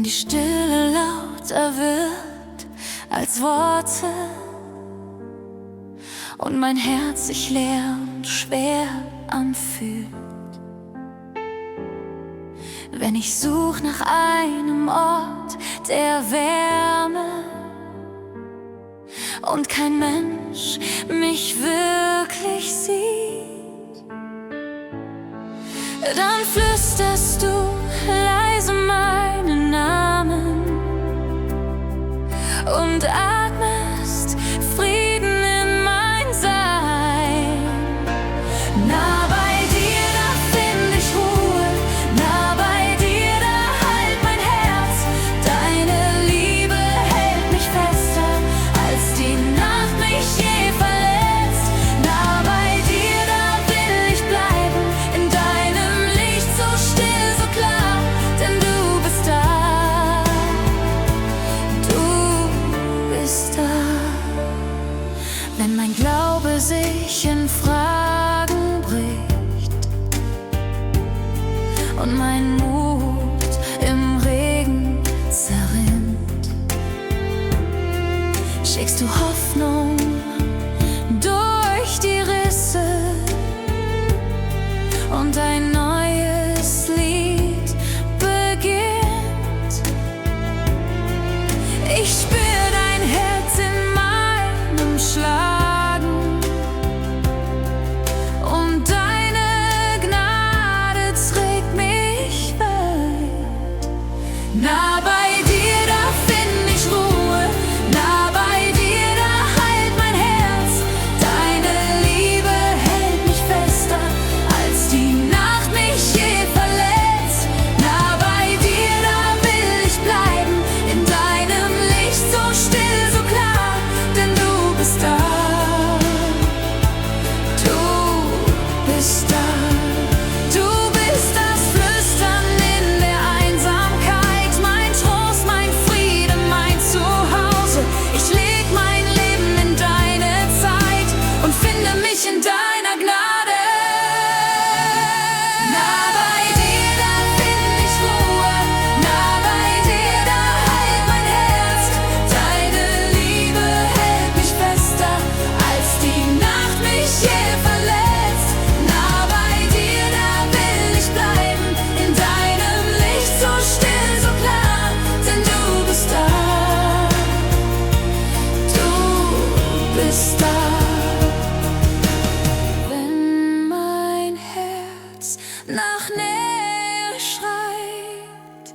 die Stille lauter wird als Worte und mein Herz sich leer und schwer anfühlt. Wenn ich such nach einem Ort der Wärme und kein Mensch mich wirklich sieht, dann flüsterst du leise meinen Namen und atmest Frieden in mein Sein. Nah bei dir, da find ich Ruhe, nah bei dir, da halt mein Herz. Deine Liebe hält mich fester, als die Nacht mich je verletzt. Nah bei dir, da will ich bleiben, in deinem Licht so still, so klar, denn du bist da, du bist da. Wenn mein Glaube sich in Fragen bricht und mein Mut im Regen zerrinnt, schickst du Hoffnung durch die Risse und ein neues Lied beginnt. Ich spür dein Herz in meinem Schlagen und deine Gnade trägt mich weit. Nah bei dir, da find ich Ruhe, nah bei dir, da halt mein Herz. Deine Liebe hält mich fester, als die Nacht mich je verletzt. Nah bei dir, da will ich bleiben, in deinem Licht so still, so klar, denn du bist da, du bist da. Du bist das Flüstern in der Einsamkeit, mein Trost, mein Friede, mein Zuhause. Ich leg mein Leben in deine Zeit und finde mich in deiner Gnade. Nah bei dir, da find ich Ruhe, nah bei dir, da halt mein Herz. Deine Liebe hält mich fester, als die Nacht mich je verletzt. Nah bei dir, da will ich bleiben, in deinem Licht so still, so klar, denn du bist da, du bist da. Wenn mein Herz nach Nähe schreit,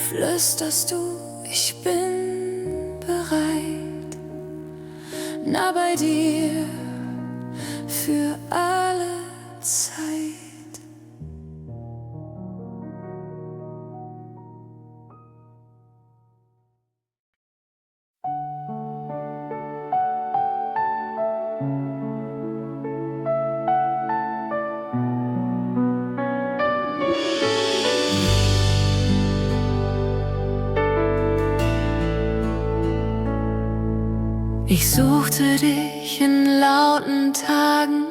flüsterst du, ich bin bereit, nah bei dir für alle Zeit. Ich suchte dich in lauten Tagen,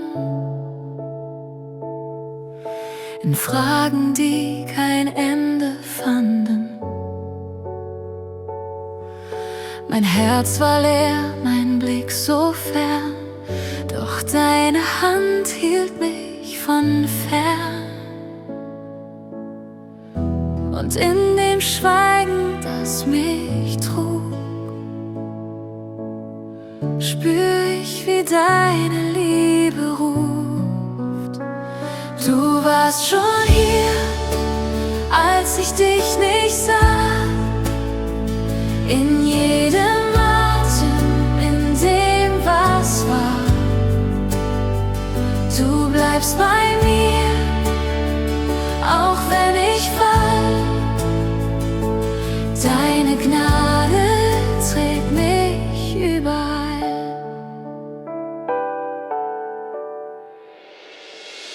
in Fragen, die kein Ende fanden. Mein Herz war leer, mein Blick so fern, doch deine Hand hielt mich von fern. Und in dem Schweigen, das mich trug, spür ich, wie deine Liebe ruft. Du warst schon hier, als ich dich nicht sah, in jedem Atem, in dem was war. Du bleibst bei mir, auch wenn ich fall. Deine Gnade trägt mich überall.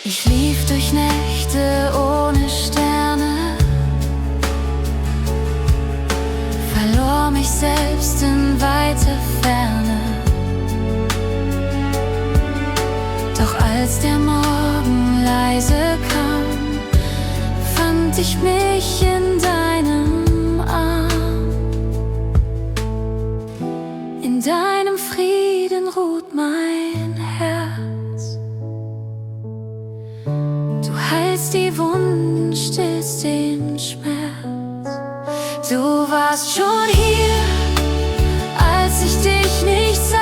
Ich lief durch Nächte ohne Sterne, verlor mich selbst in weiter Ferne. Doch als der Morgen leise kam, fand ich mich in deinem deinem Frieden ruht mein Herz. Du heilst die Wunden, stillst den Schmerz. Du warst schon hier, als ich dich nicht sah.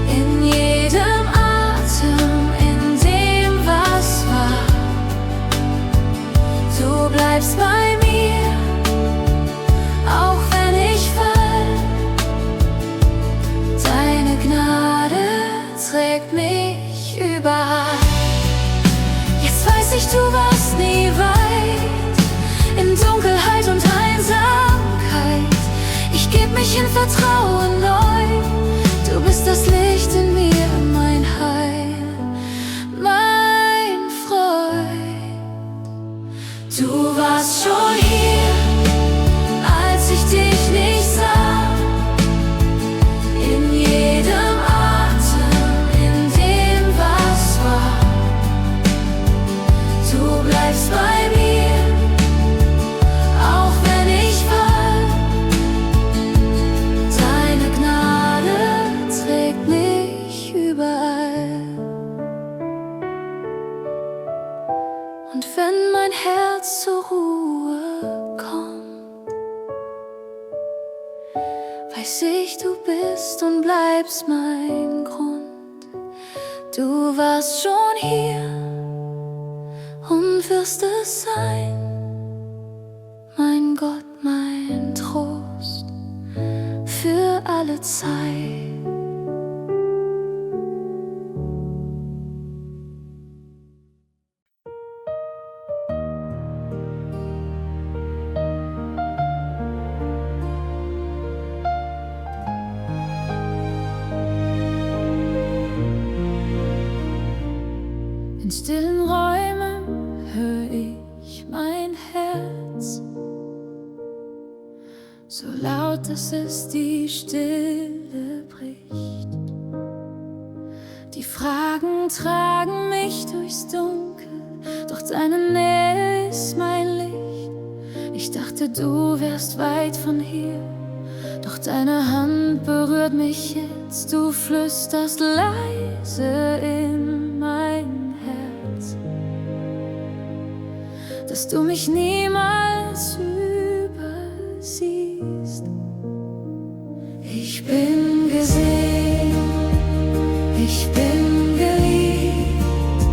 In jedem Atem, in dem was war. Du bleibst bei mir, auch wenn ich fall. Deine Gnade trägt mich überall. Jetzt weiß ich, du warst nie weit, in Dunkelheit und Einsamkeit. Ich geb mich in Vertrauen neu. Du bist das Licht in mir, mein Heil, mein Freund. Du warst schon hier, als ich dich nicht sah. In jedem Atem, in dem was war. Du bleibst bei mir, auch wenn ich fall. Deine Gnade trägt mich überall. Und wenn mein Herz zur Ruhe kommt, weiß ich, du bist und bleibst mein Grund. Du warst schon hier und wirst es sein, mein Gott, mein Trost für alle Zeit. In stillen Räumen hör ich mein Herz, so laut, dass es die Stille bricht. Die Fragen tragen mich durchs Dunkel, doch deine Nähe ist mein Licht. Ich dachte, du wärst weit von hier, doch deine Hand berührt mich jetzt. Du flüsterst leise in mein Herz, dass du mich niemals übersiehst. Ich bin gesehen, ich bin geliebt.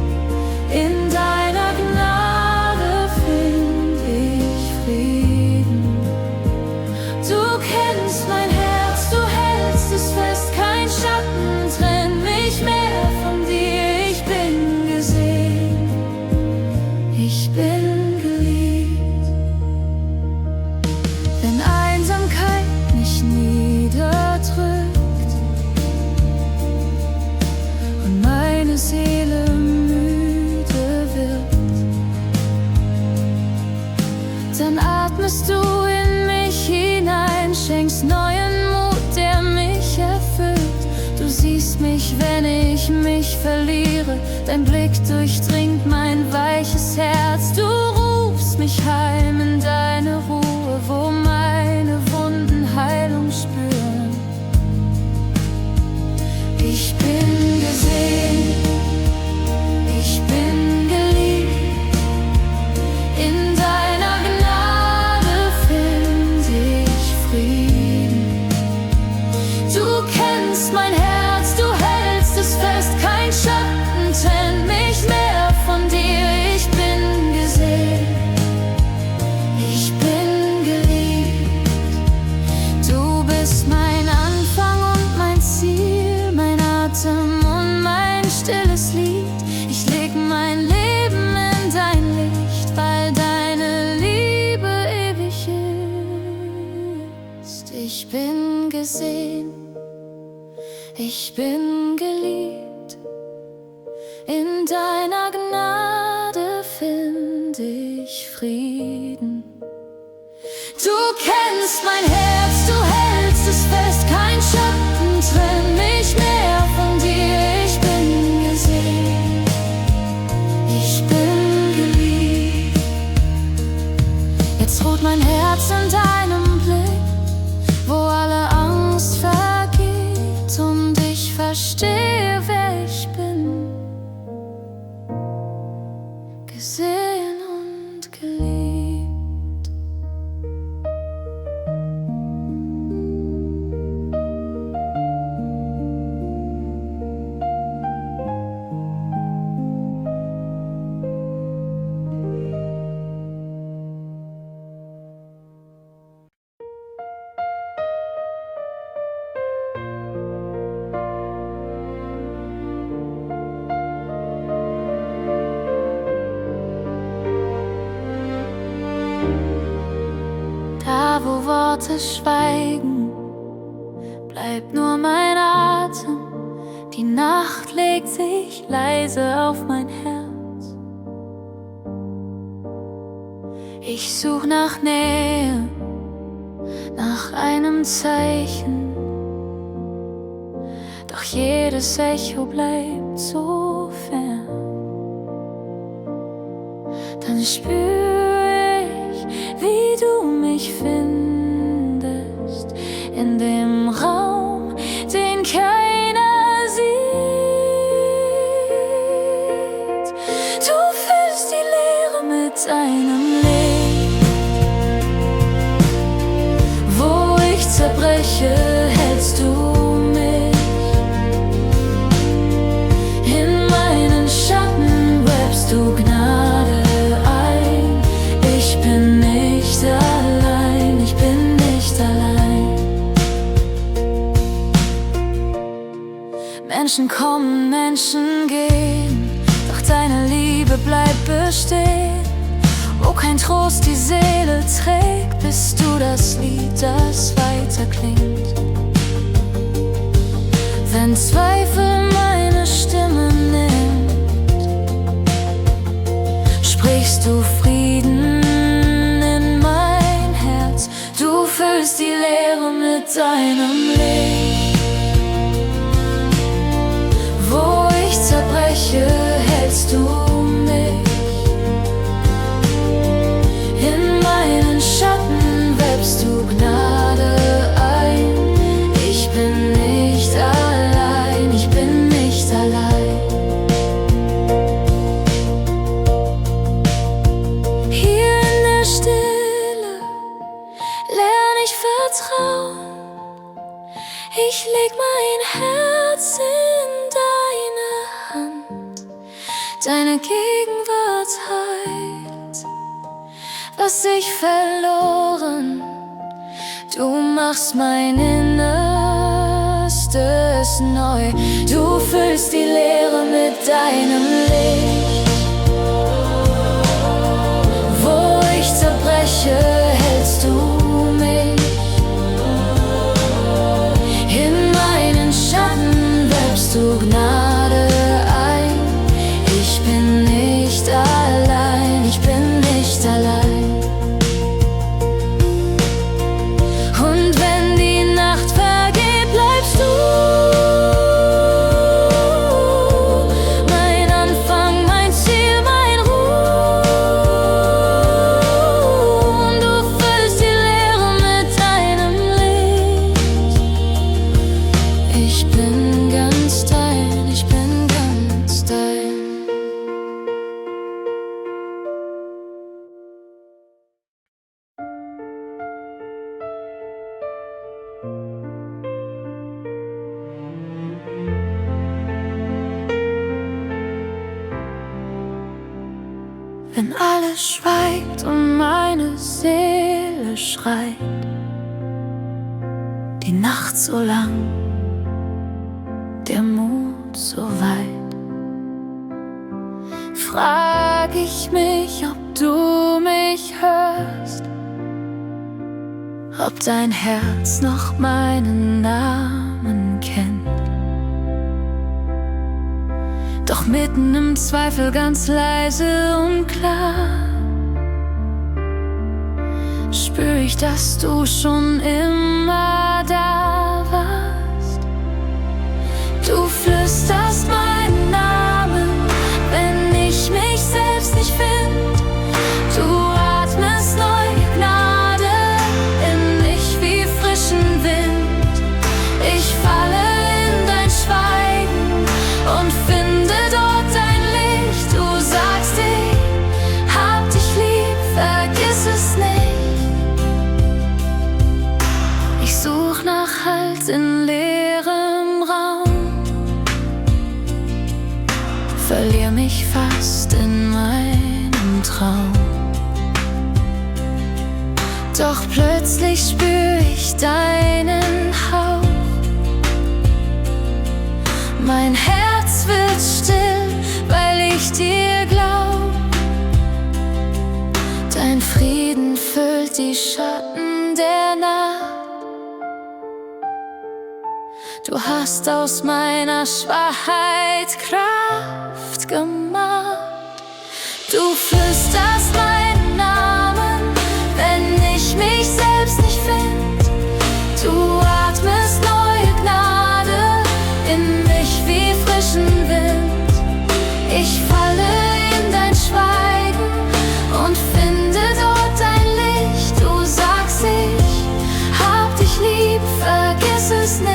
In deiner Gnade find ich Frieden. Du kennst mein Herz, du hältst es fest. Kein Schatten trennt mich mehr von dir. Ich bin gesehen, ich bin geliebt. Wenn Einsamkeit mich niederdrückt und meine Seele müde wird, dann atmest du in mich hinein, schenkst neuen Mut, der mich erfüllt. Du siehst mich, wenn ich mich verliere, dein Blick durchdringt mein weiches Herz. Du rufst mich heim in deine Ruhe, wo meine Wunden Heilung spüren. Ich bin gesehen, ich bin geliebt. In deiner Gnade find ich Frieden. Du kennst mein Herz, du hältst es fest. Kein Schatten trennt mich mehr von dir. Ich bin gesehen, ich bin geliebt. Du bist mein Anfang und mein Ziel, mein Atem und mein stilles Lied. Ich leg mein Leben in dein Licht, weil deine Liebe ewig ist. Ich bin gesehen, ich bin geliebt. In deiner Gnade find ich Frieden. Du kennst mein Herz, du hältst es fest. Kein Schatten trennt mich mehr von dir. Ich bin gesehen, ich bin geliebt. Jetzt ruht mein Herz in deinem Blick, wo alle Angst Worte schweigen, bleibt nur mein Atem. Die Nacht legt sich leise auf mein Herz. Ich such nach Nähe, nach einem Zeichen, doch jedes Echo bleibt so fern. Dann spür ich, wie du mich findest, in dem Raum, den keiner sieht. Du füllst die Leere mit deinem Licht. Wo ich zerbreche, hältst du mich. In meinen Schatten webst du Gnade ein. Ich bin nicht allein, ich bin nicht allein. Menschen kommen, Menschen gehen, doch deine Liebe bleibt bestehen. Wo kein Trost die Seele trägt, bist du das Lied, das weiter klingt. Wenn Zweifel meine Stimme nimmt, sprichst du Frieden in mein Herz. Du füllst die Leere mit deinem Licht. Wo ich zerbreche, hältst du mich. In meinen Schatten webst du Gnade ein. Ich bin nicht allein, ich bin nicht allein. Hier in der Stille lerne ich vertrauen. Ich leg mein Herz in deine Hand. Deine Gegenwart heilt, was ich verloren. Du machst mein Innerstes neu. Du füllst die Leere mit deinem Licht. Wo ich zerbreche, hältst du mich. In meinen Schatten webst du Gnade ein. Ich bin nicht allein, ich bin nicht allein. Und wenn die Nacht vergeht, bleibst du mein Anfang, mein Ziel, mein Ruh. Und du füllst die Leere mit deinem Licht. Ich bin ganz dein, ich bin ganz dein. Wenn alles schweigt und meine Seele schreit, die Nacht so lang, der Mut so weit, frag ich mich, ob du mich hörst, ob dein Herz noch meinen Namen kennt. Doch mitten im Zweifel ganz leise und klar spür ich, dass du schon immer da warst. Du flüsterst meinen Namen, wenn ich mich selbst nicht find. Du atmest neue Gnade in mich wie frischen Wind. Ich falle in dein Schweigen und finde dort dein Licht. Du sagst, ich hab dich lieb, vergiss es nicht. Ich such nach Halt in leerem Raum, verlier mich fast in meinem Traum. Doch plötzlich spür ich deinen Hauch. Mein Herz wird still, weil ich dir glaub. Dein Frieden füllt die Schatten der Nacht. Du hast aus meiner Schwachheit Kraft gemacht. Du flüsterst meinen Namen, wenn ich mich selbst nicht find. Du atmest neue Gnade in mich wie frischen Wind. Ich falle in dein Schweigen und finde dort dein Licht. Du sagst, ich hab dich lieb, vergiss es nicht.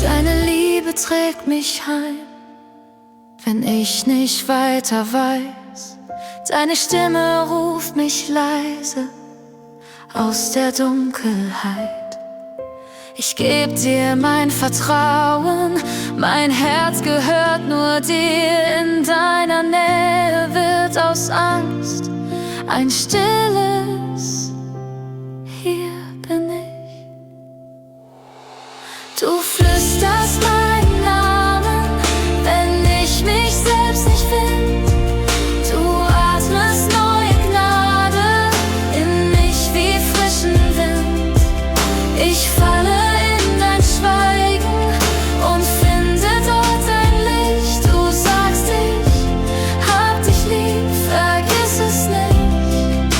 Deine Liebe trägt mich heim, wenn ich nicht weiter weiß. Deine Stimme ruft mich leise aus der Dunkelheit. Ich geb dir mein Vertrauen, mein Herz gehört nur dir. In deiner Nähe wird aus Angst ein stilles Hier bin ich. Du flüsterst meinen Namen, wenn ich mich selbst nicht find. Du atmest neue Gnade in mich wie frischen Wind. Ich falle in dein Schweigen und finde dort dein Licht. Du sagst, ich hab dich lieb, vergiss es nicht.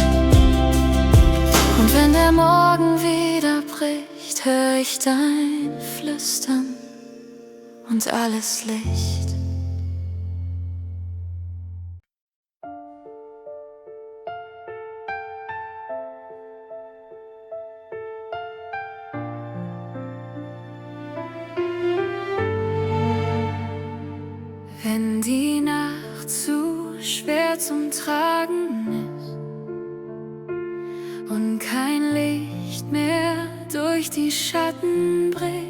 Und wenn der Morgen wieder bricht, hör ich dein Flüstern und alles Licht. Wenn die Nacht zu schwer zum Tragen ist und kein Licht mehr durch die Schatten bricht,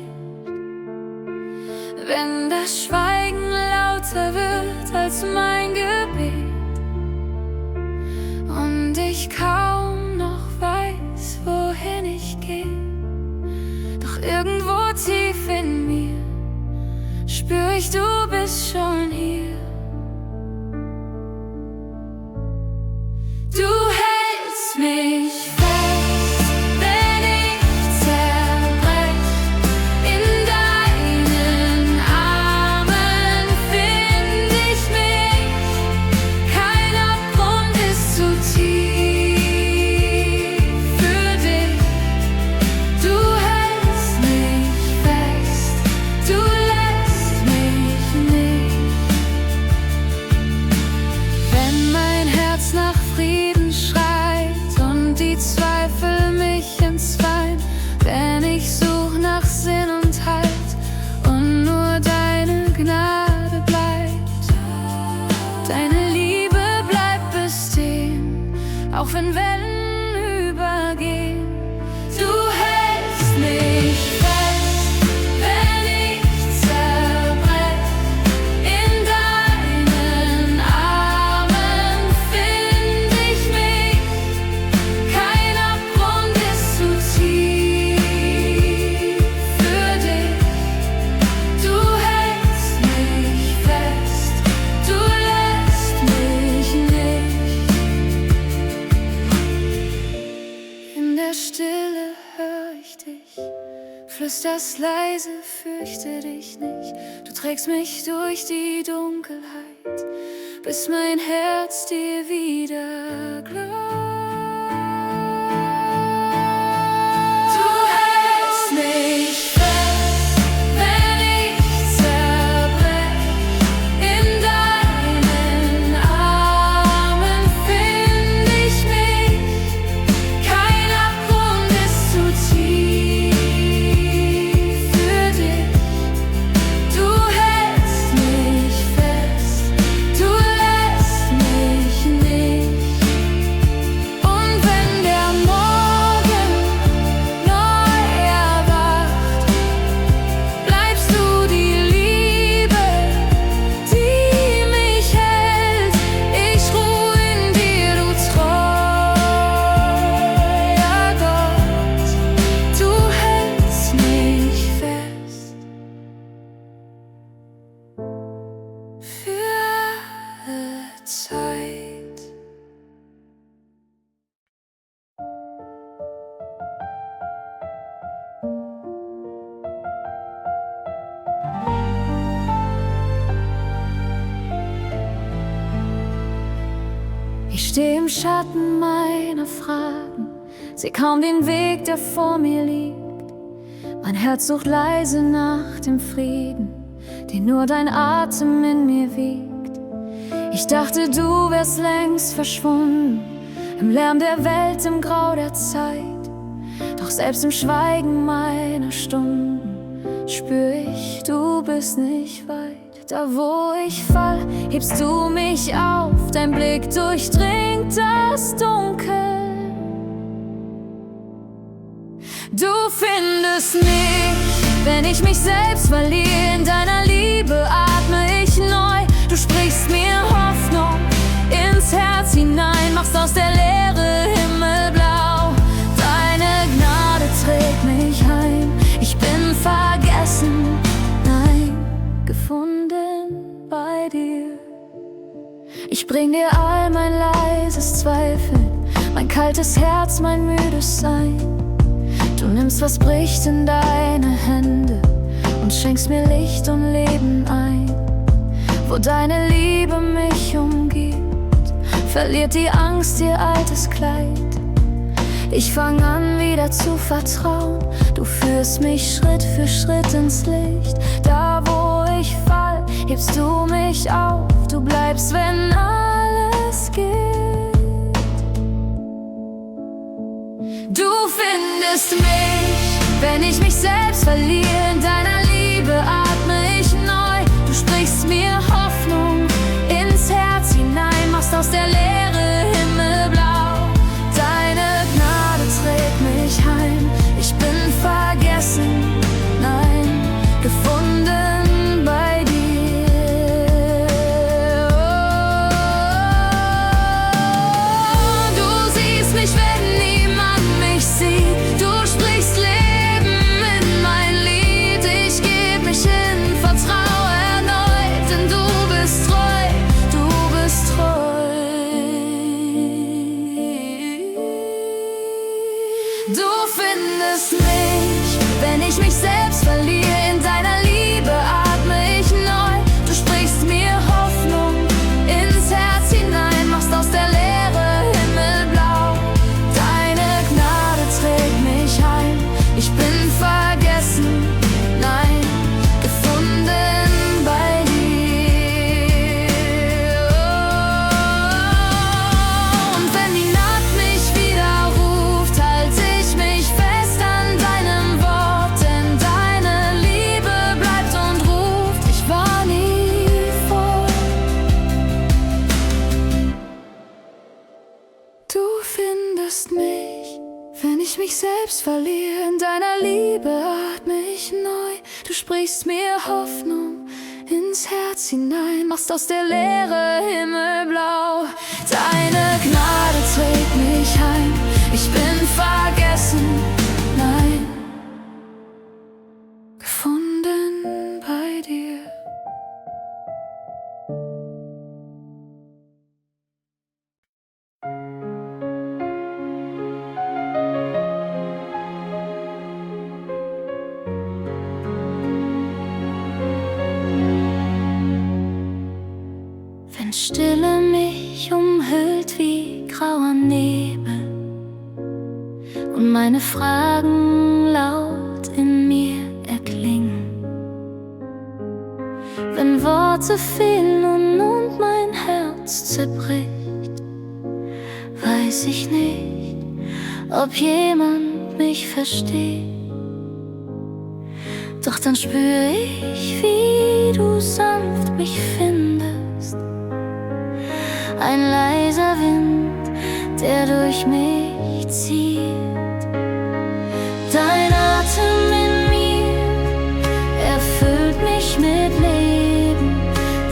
wenn das Schweigen lauter wird als mein Gebet und ich kaum noch weiß, wohin ich gehe, doch irgendwo tief in mir spür ich, du bist schon hier. Du hältst mich fest, wenn ich zerbrech. In deinen Armen find ich mich. Kein Abgrund ist zu tief für dich. Du hältst mich fest, du lässt mich nicht. Wenn mein Herz nach Frieden schreit und die Zweifel mich entzweien, wenn ich such nach Sinn und Halt und nur deine Gnade bleibt, deine Liebe bleibt bestehen, auch wenn Wellen übergehen. Du hältst mich fest, wenn ich zerbrech. In deinen Armen find ich mich. Kein Abgrund ist zu tief für dich. Du hältst mich fest, du lässt mich nicht. In der Stille hör ich dich, flüsterst leise, fürchte dich nicht. Du trägst mich durch die Dunkelheit, bis mein Herz dir wieder glaubt. Du hältst mich fest, wenn ich zerbrech. In deinen Armen find ich mich. Kein Abgrund ist zu tief für dich. Du hältst mich fest, du lässt mich nicht. steh im Schatten meiner Fragen, seh kaum den Weg, der vor mir liegt. Mein Herz sucht leise nach dem Frieden, den nur dein Atem in mir wiegt. Ich dachte, du wärst längst verschwunden, im Lärm der Welt, im Grau der Zeit. Doch selbst im Schweigen meiner Stunden spür ich, du bist nicht weit. Da wo ich fall, hebst du mich auf, dein Blick durchdringt das Dunkel. Du findest mich, wenn ich mich selbst verliere. In deiner Liebe atme ich neu. Du sprichst mir Hoffnung ins Herz hinein, machst aus der Leere himmelblau. Deine Gnade trägt mich heim. Ich bin vergessen, nein, gefunden bei dir. Ich bring dir all mein leises Zweifeln, mein kaltes Herz, mein müdes Sein. Du nimmst, was bricht in deine Hände und schenkst mir Licht und Leben ein. Wo deine Liebe mich umgibt, verliert die Angst ihr altes Kleid. Ich fang an wieder zu vertrauen, du führst mich Schritt für Schritt ins Licht. Da wo ich fall, hebst du mich auf, du bleibst, wenn alles geht. Du findest mich, wenn ich mich selbst verliere. In deiner Liebe atme ich neu. Du sprichst mir Hoffnung ins Herz hinein, machst aus der Leere himmelblau. Deine Gnade trägt mich heim. Ich bin vergessen, nein, gefunden bei dir. Oh, du siehst mich, wenn niemand mich sieht. Du sprichst Leben in mein Lied. Ich geb mich hin, vertraue erneut, denn du bist treu, du bist treu. Du findest mich, wenn ich mich selbst verliere. In deiner Liebe atme ich neu. Du sprichst mir Hoffnung ins Herz hinein, machst aus der Leere himmelblau. Deine Gnade trägt mich heim. Ich bin vergessen, nein, gefunden bei dir. Oh, und wenn die Nacht mich wieder ruft, halte ich mich fest an deinem Wort, denn deine Liebe bleibt und ruft. Ich war nie fort. Du findest mich, wenn ich mich selbst verliere. In deiner Liebe atme ich neu. Du sprichst mir Hoffnung ins Herz hinein, machst aus der Leere himmelblau. Deine Gnade trägt mich heim. Ich bin vergessen, nein, gefunden bei dir. Wenn Stille mich umhüllt wie grauer Nebel und meine Fragen laut in mir erklingen, wenn Worte fehlen und mein Herz zerbricht, weiß ich nicht, ob jemand mich versteht. Doch dann spür ich, wie du sanft mich findest. Ein leiser Wind, der durch mich zieht. Dein Atem in mir erfüllt mich mit Leben.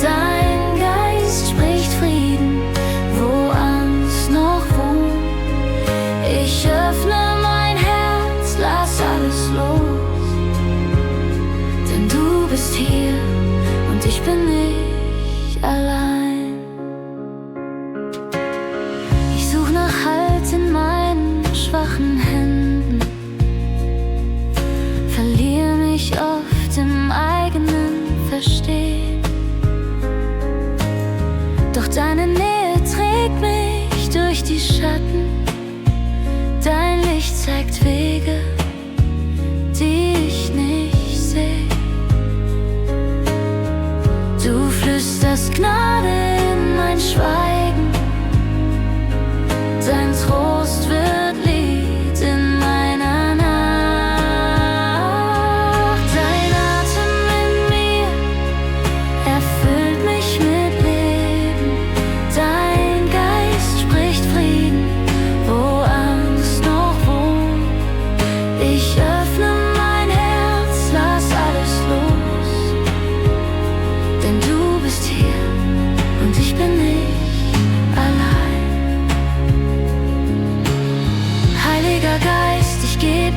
Dein Geist spricht Frieden, wo Angst noch wohnt. Ich öffne mein Herz, lass alles los, denn du bist hier und ich bin nicht allein. Ich such nach Halt in meinen schwachen Händen, verliere mich oft im eigenen Verstehen. Doch deine Nähe trägt mich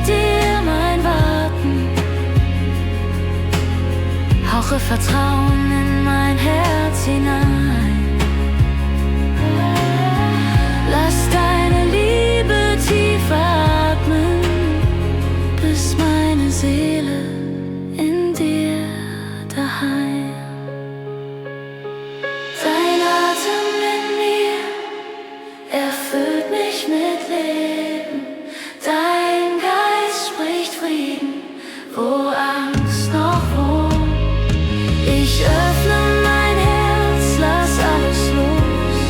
mit dir mein Warten. Hauche Vertrauen in mein Herz hinein. Lass deine Liebe tief atmen, bis meine Seele in dir daheim. Dein Atem in mir erfüllt mich mit Leben. Dein Geist spricht Frieden, wo Angst noch wohnt. Ich öffne mein Herz, lass alles los,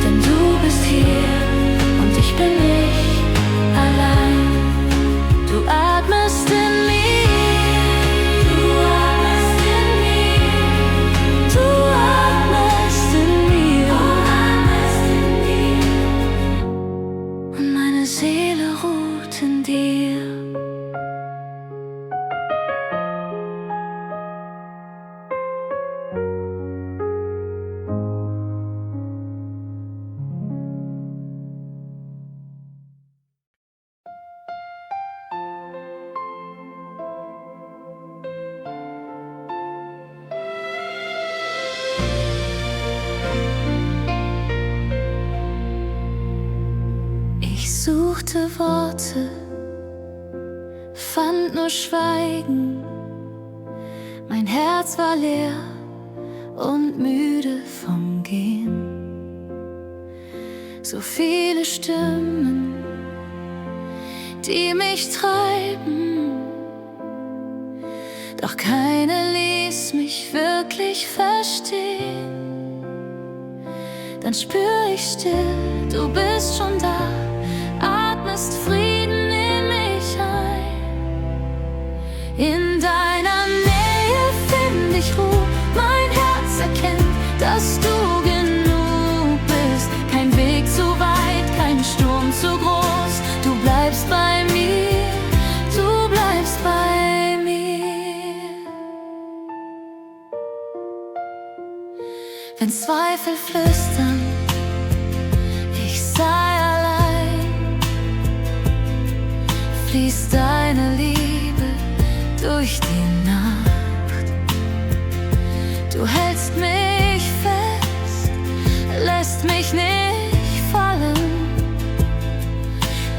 denn du bist hier und ich bin nicht allein. Du atmest in mir, du atmest in mir, du atmest in mir, du atmest in mir, und meine Seele ruht in dir. Ich suchte Worte, fand nur Schweigen. Mein Herz war leer und müde vom Gehen. So viele Stimmen, die mich treiben, doch keine ließ mich wirklich verstehen. Dann spür ich still, du bist schon da, atmest Frieden in mich ein. In deiner Nähe find ich Ruhe, mein Herz erkennt, dass du genug bist. Kein Weg zu weit, kein Sturm zu groß, du bleibst bei mir, du bleibst bei mir. Wenn Zweifel flüstern, ich sei allein, fließt deine Liebe durch die Nacht. Du hältst mich fest, lässt mich nicht fallen.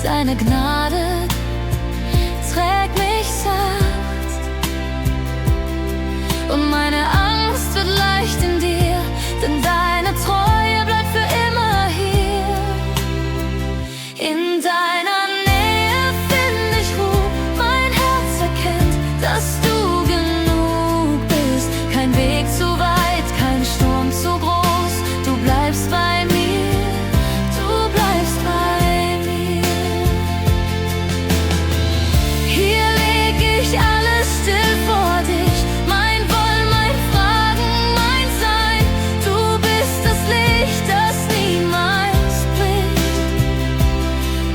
Deine Gnade trägt mich sacht, und meine Angst wird leicht in dir, denn deine Treue bleibt für immer hier. In deiner Nähe find ich Ruhe, mein Herz erkennt, dass du genug bist. Kein Weg zu weit, kein Sturm zu groß, du bleibst bei mir, du bleibst bei mir. Hier leg ich alles still vor dich, mein Wollen, mein Fragen, mein Sein. Du bist das Licht, das niemals bricht,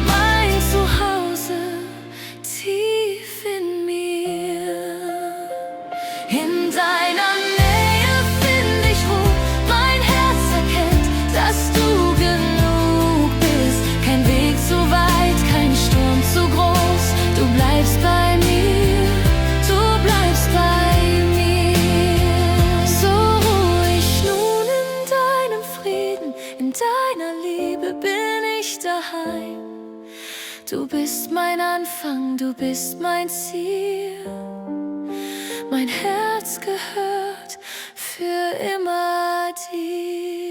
mein Zuhause tief in mir. In deiner Nähe find ich Ruhe, mein Herz erkennt, dass du genug bist. Kein Weg zu weit, kein Sturm zu groß, du bleibst bei mir, du bleibst bei mir. So ruhe ich nun in deinem Frieden, in deiner Liebe bin ich daheim. Du bist mein Anfang, du bist mein Ziel. Mein Herz gehört für immer dir.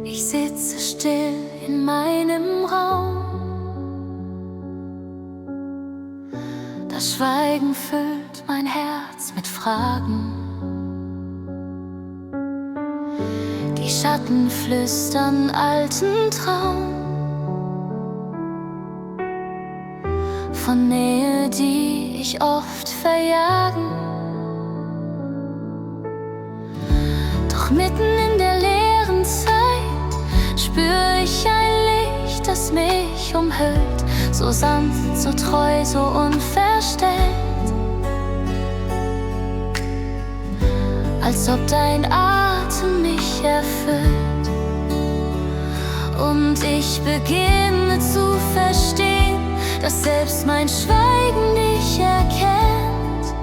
Ich sitze still in meinem Raum, das Schweigen füllt mein Herz mit Fragen. Die Schatten flüstern alten Traum von Nähe, die mich oft verjagen. Doch mitten in der leeren Zeit spür ich ein Licht, das mich umhüllt, so sanft, so treu, so unverstellt, als ob dein Atem mich erfüllt. Und ich beginne zu verstehen, dass selbst mein Schweigen dich erkennt.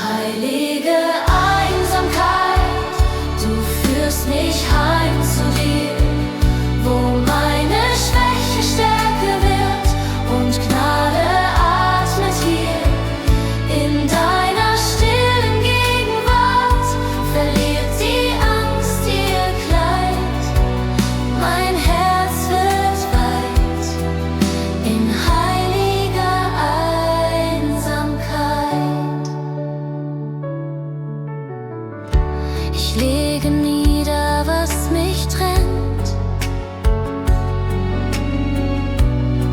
Heilige Einsamkeit, du führst mich heim zu dir, wo meine Schwäche Stärke wird und Gnade atmet hier. In deiner stillen Gegenwart verliert die Angst ihr Kleid. Mein Herz wird weit in heiliger Einsamkeit. Ich lege nieder, was mich trennt,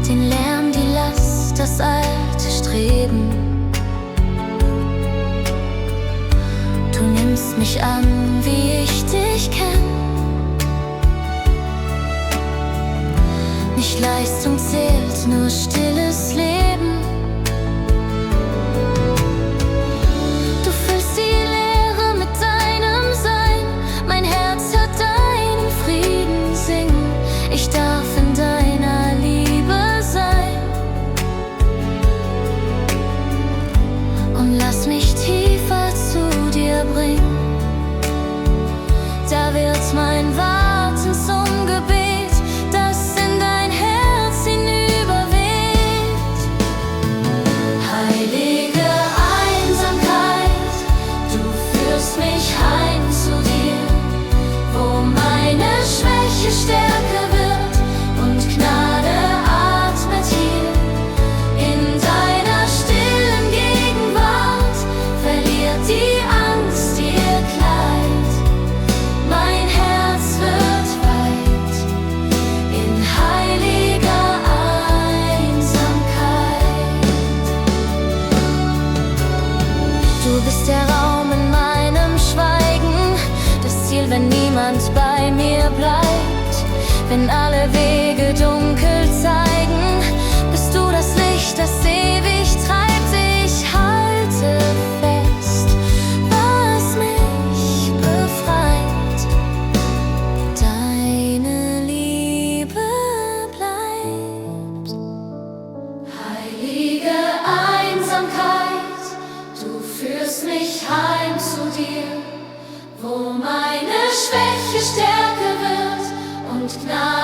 den Lärm, die Last, das alte Streben. Du nimmst mich an, wie ich dich kenn. Nicht Leistung zählt, nur stilles Leben. Du füllst die Leere mit deinem Sein. Mein Herz hört deinen Frieden singen. Ich darf in deiner Liebe sein. Und lass mich tiefer zu dir bringen. Da wird mein Warten zum Gebet, das in dein Herz hinüberweht. Heilige Einsamkeit, du führst mich heim zu dir, wo meine Schwäche Stärke wird und Gnade atmet hier. In deiner stillen Gegenwart verliert die Angst ihr Kleid. Mein Herz wird weit in heiliger Einsamkeit. Du bist der Raum in meinem Schweigen, das Ziel, wenn niemand bei mir bleibt. Wenn alle Wege dunkel zeigen, bist du das Licht, das ewig treibt. Ich halte fest, was mich befreit. Deine Liebe bleibt. Heilige Einsamkeit, du führst mich heim zu dir, wo meine Schwäche Stärke wird und Gnade